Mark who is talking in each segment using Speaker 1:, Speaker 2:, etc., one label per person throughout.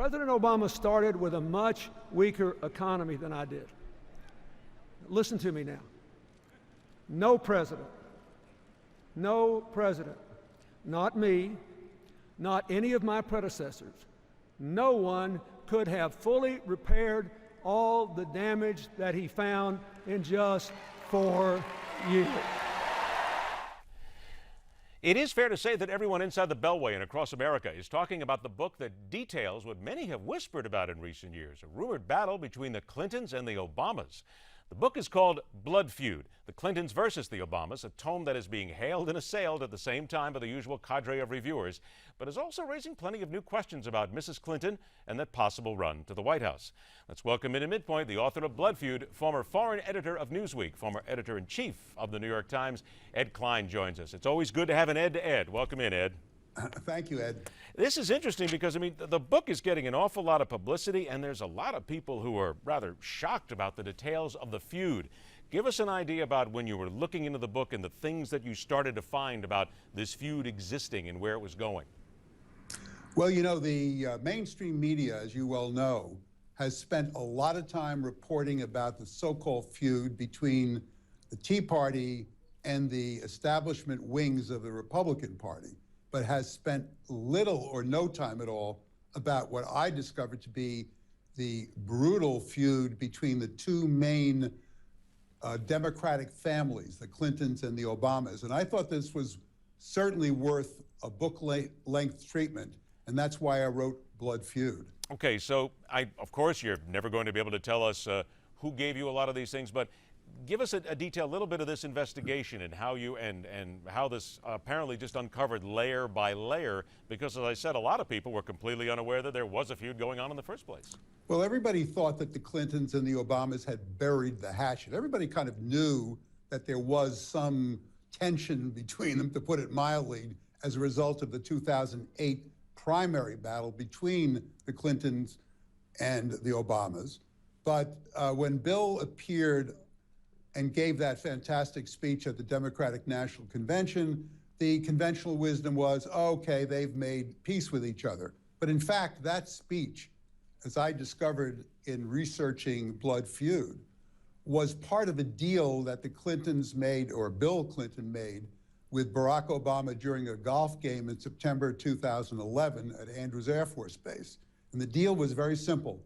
Speaker 1: President Obama started with a much weaker economy than I did. Listen to me now. No president, not me, not any of my predecessors, no one could have fully repaired all the damage that he found in just 4 years.
Speaker 2: It is fair to say that everyone inside the Beltway and across America is talking about the book that details what many have whispered about in recent years, a rumored battle between the Clintons and the Obamas. The book is called Blood Feud, The Clintons versus the Obamas, a tome that is being hailed and assailed at the same time by the usual cadre of reviewers, but is also raising plenty of new questions about Mrs. Clinton and that possible run to the White House. Let's welcome in at midpoint the author of Blood Feud, former foreign editor of Newsweek, former editor-in-chief of the New York Times, Ed Klein joins us. It's always good to have an Ed to Ed. Welcome in, Ed.
Speaker 3: Thank you, Ed.
Speaker 2: This is interesting because, I mean, the book is getting an awful lot of publicity, and there's a lot of people who are rather shocked about the details of the feud. Give us an idea about when you were looking into the book and the things that you started to find about this feud existing and where it was going.
Speaker 3: Well, you know, the mainstream media, as you well know, has spent a lot of time reporting about the so-called feud between the Tea Party and the establishment wings of the Republican Party, but has spent little or no time at all about what I discovered to be the brutal feud between the two main Democratic families, the Clintons and the Obamas. And I thought this was certainly worth a book-length treatment, and that's why I wrote Blood Feud.
Speaker 2: Okay, so of course, you're never going to be able to tell us who gave you a lot of these things, but give us a detail, a little bit of this investigation and how you and how this apparently just uncovered layer by layer, because as I said, a lot of people were completely unaware that there was a feud going on in the first place.
Speaker 3: Well, everybody thought that the Clintons and the Obamas had buried the hatchet. Everybody kind of knew that there was some tension between them, to put it mildly, as a result of the 2008 primary battle between the Clintons and the Obamas. But when Bill appeared and gave that fantastic speech at the Democratic National Convention, the conventional wisdom was, okay, they've made peace with each other. But in fact, that speech, as I discovered in researching Blood Feud, was part of a deal that the Clintons made, or Bill Clinton made, with Barack Obama during a golf game in September 2011 at Andrews Air Force Base. And the deal was very simple.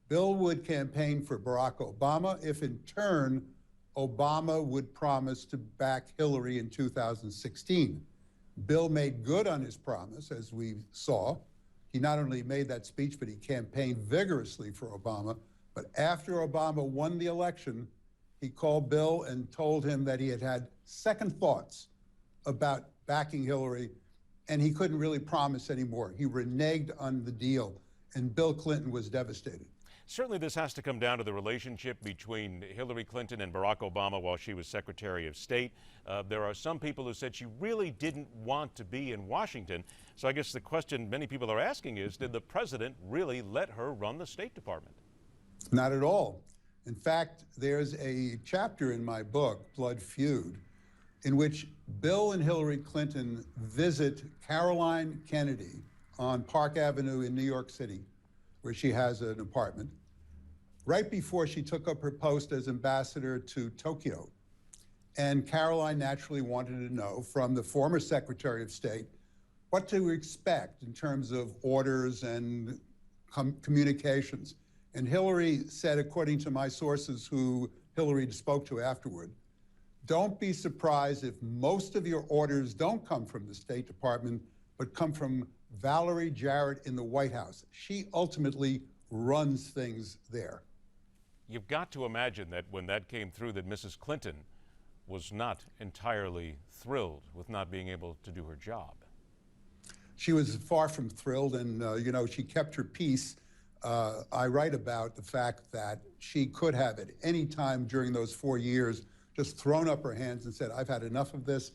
Speaker 3: Bill would campaign for Barack Obama if in turn Obama would promise to back Hillary in 2016. Bill made good on his promise, as we saw. He not only made that speech, but he campaigned vigorously for Obama. But after Obama won the election, he called Bill and told him that he had had second thoughts about backing Hillary, and he couldn't really promise anymore. He reneged on the deal, and Bill Clinton was devastated.
Speaker 2: Certainly this has to come down to the relationship between Hillary Clinton and Barack Obama while she was Secretary of State. There are some people who said she really didn't want to be in Washington. So I guess the question many people are asking is, did the president really let her run the State Department?
Speaker 3: Not at all. In fact, there's a chapter in my book, Blood Feud, in which Bill and Hillary Clinton visit Caroline Kennedy on Park Avenue in New York City, where she has an apartment, right before she took up her post as ambassador to Tokyo. And Caroline naturally wanted to know from the former Secretary of State what to expect in terms of orders and communications. And Hillary said, according to my sources who Hillary spoke to afterward, don't be surprised if most of your orders don't come from the State Department, but come from Valerie Jarrett in the White House. She ultimately runs things there.
Speaker 2: You've got to imagine that when that came through, that Mrs. Clinton was not entirely thrilled with not being able to do her job.
Speaker 3: She was far from thrilled, and you know, she kept her peace. I write about the fact that she could have at any time during those 4 years just thrown up her hands and said, I've had enough of this.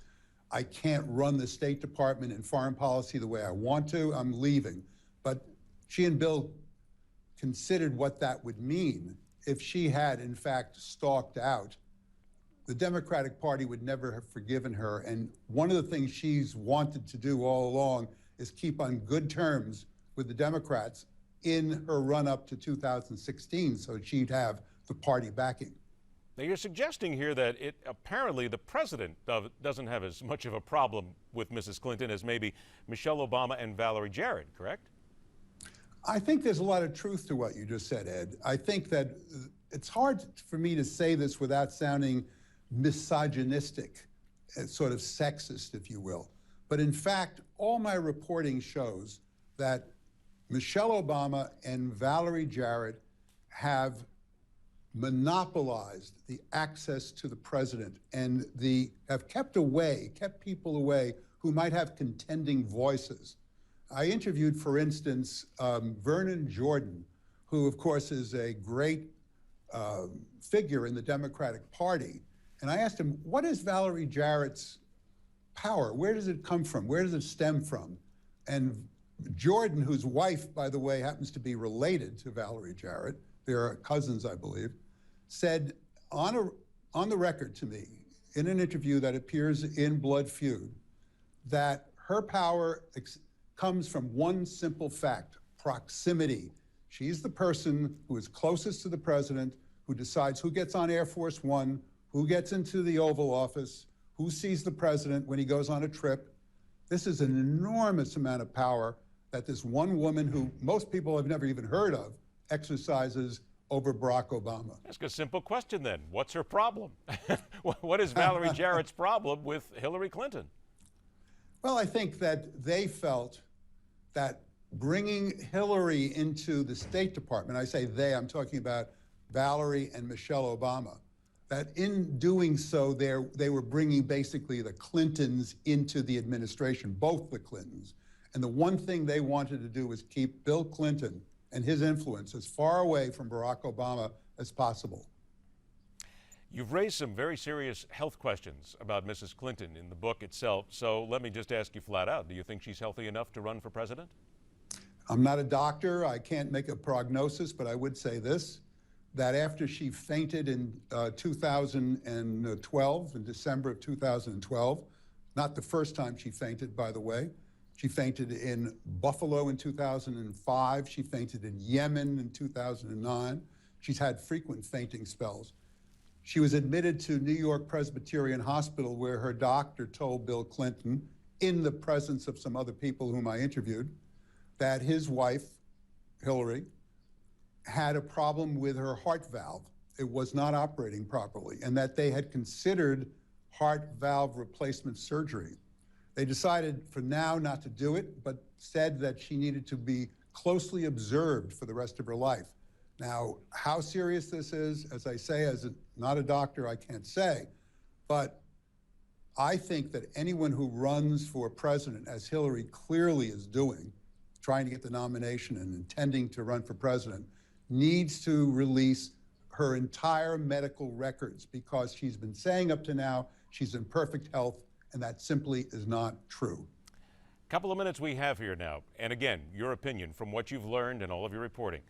Speaker 3: I can't run the State Department and foreign policy the way I want to. I'm leaving. But she and Bill considered what that would mean if she had, in fact, stalked out. The Democratic Party would never have forgiven her. And one of the things she's wanted to do all along is keep on good terms with the Democrats, in her run-up to 2016, so she'd have the party backing.
Speaker 2: Now, you're suggesting here that apparently the president doesn't have as much of a problem with Mrs. Clinton as maybe Michelle Obama and Valerie Jarrett, correct?
Speaker 3: I think there's a lot of truth to what you just said, Ed. I think that it's hard for me to say this without sounding misogynistic, sort of sexist, if you will. But in fact, all my reporting shows that Michelle Obama and Valerie Jarrett have monopolized the access to the president and have kept people away who might have contending voices. I interviewed, for instance, Vernon Jordan, who of course is a great figure in the Democratic Party. And I asked him, what is Valerie Jarrett's power? Where does it come from? Where does it stem from? And Jordan, whose wife, by the way, happens to be related to Valerie Jarrett, they're cousins, I believe, said on the record to me in an interview that appears in Blood Feud that her power comes from one simple fact: proximity. She's the person who is closest to the president, who decides who gets on Air Force One, who gets into the Oval Office, who sees the president when he goes on a trip. This is an enormous amount of power that this one woman, who most people have never even heard of, exercises over Barack Obama.
Speaker 2: Ask a simple question then. What's her problem? What is Valerie Jarrett's problem with Hillary Clinton?
Speaker 3: Well, I think that they felt that bringing Hillary into the State Department, I say they, I'm talking about Valerie and Michelle Obama, that in doing so, they were bringing basically the Clintons into the administration, both the Clintons. And the one thing they wanted to do was keep Bill Clinton and his influence as far away from Barack Obama as possible.
Speaker 2: You've raised some very serious health questions about Mrs. Clinton in the book itself, so let me just ask you flat out, do you think she's healthy enough to run for president?
Speaker 3: I'm not a doctor, I can't make a prognosis, but I would say this, that after she fainted in 2012, in December of 2012, not the first time she fainted, by the way. She fainted in Buffalo in 2005. She fainted in Yemen in 2009. She's had frequent fainting spells. She was admitted to New York Presbyterian Hospital, where her doctor told Bill Clinton, in the presence of some other people whom I interviewed, that his wife, Hillary, had a problem with her heart valve. It was not operating properly, and that they had considered heart valve replacement surgery. They decided for now not to do it, but said that she needed to be closely observed for the rest of her life. Now, how serious this is, as I say, not a doctor, I can't say, but I think that anyone who runs for president, as Hillary clearly is doing, trying to get the nomination and intending to run for president, needs to release her entire medical records, because she's been saying up to now she's in perfect health, and that simply is not true.
Speaker 2: Couple of minutes we have here now, and again, your opinion from what you've learned and all of your reporting.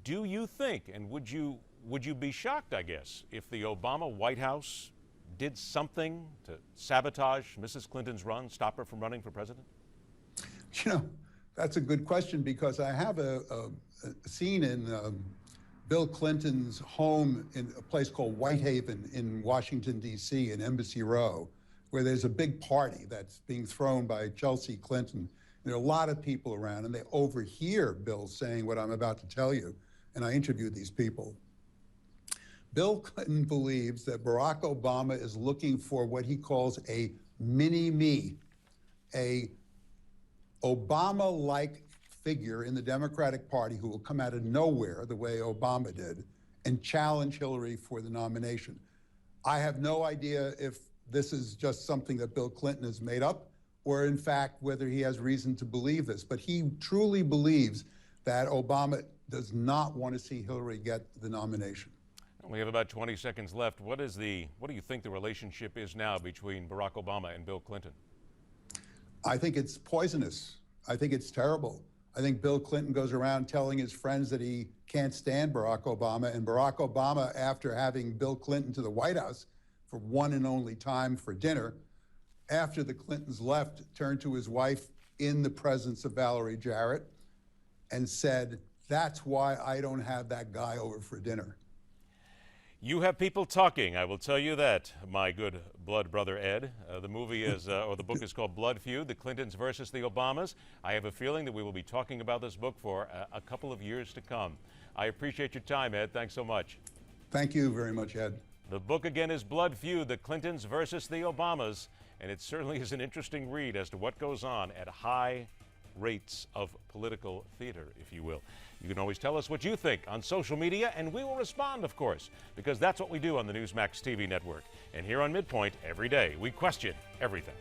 Speaker 2: Do you think, and would you be shocked, I guess, if the Obama White House did something to sabotage Mrs. Clinton's run, stop her from running for president?
Speaker 3: You know, that's a good question, because I have a scene in Bill Clinton's home in a place called Whitehaven in Washington, D.C., in Embassy Row, where there's a big party that's being thrown by Chelsea Clinton. There are a lot of people around, and they overhear Bill saying what I'm about to tell you, and I interviewed these people. Bill Clinton believes that Barack Obama is looking for what he calls a mini-me, a Obama-like figure in the Democratic Party who will come out of nowhere the way Obama did and challenge Hillary for the nomination. I have no idea if this is just something that Bill Clinton has made up, or in fact, whether he has reason to believe this. But he truly believes that Obama does not want to see Hillary get the nomination.
Speaker 2: We have about 20 seconds left. What do you think the relationship is now between Barack Obama and Bill Clinton?
Speaker 3: I think it's poisonous. I think it's terrible. I think Bill Clinton goes around telling his friends that he can't stand Barack Obama, and Barack Obama, after having Bill Clinton to the White House for one and only time for dinner, after the Clintons left, turned to his wife in the presence of Valerie Jarrett and said, That's why I don't have that guy over for dinner.
Speaker 2: You have people talking, I will tell you that, my good blood brother Ed. The movie is, or the book is called Blood Feud, The Clintons versus the Obamas. I have a feeling that we will be talking about this book for a couple of years to come. I appreciate your time, Ed. Thanks so much.
Speaker 3: Thank you very much, Ed.
Speaker 2: The book again is Blood Feud, The Clintons versus the Obamas, and it certainly is an interesting read as to what goes on at high rates of political theater, if you will. You can always tell us what you think on social media, and we will respond, of course, because that's what we do on the Newsmax TV network. And here on Midpoint, every day, we question everything.